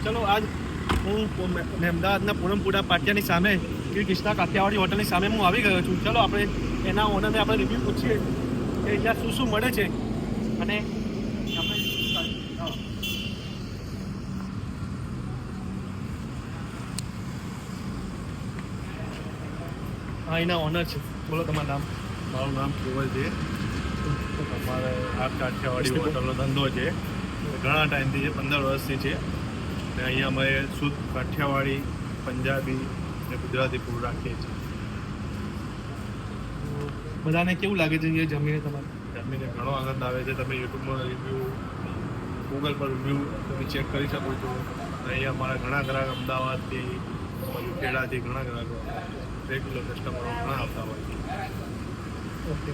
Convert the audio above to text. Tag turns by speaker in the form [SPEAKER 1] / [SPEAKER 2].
[SPEAKER 1] ચલો આજ હું અમદાવાદના પૂનમપુરા પાટિયાની સામે શ્રી કૃષ્ણા કાઠિયાવાડી હોટલની સામે હું આવી ગયો છું. ચલો આપણે એના ઓનરને આપણે રિવ્યૂ પૂછીએ કે અહીંયા શું શું મળે છે અને હા એના ઓનર છે. બોલો તમારું નામ.
[SPEAKER 2] મારું નામ કેવલ છે. અમારે આ કાઠિયાવાડી હોટલનો ધંધો છે, ઘણા ટાઈમથી છે, 15 વર્ષથી છે. અને અહીંયા અમે શુદ્ધ કાઠિયાવાડી, પંજાબી અને ગુજરાતી ફૂડ રાખીએ છીએ.
[SPEAKER 1] બધાને કેવું લાગે છે અહીંયા જમીને તમારે?
[SPEAKER 2] જમીને ઘણો આનંદ આવે છે. તમે યુટ્યુબમાં રિવ્યૂ, ગૂગલ પર રિવ્યૂ તમે ચેક કરી શકો છો. અહીંયા અમારા ઘણા ગ્રાહક અમદાવાદથી, ખેડાથી ઘણા ગ્રાહકો રેગ્યુલર કસ્ટમરો ઘણા આવતા હોય છે.
[SPEAKER 1] ઓકે.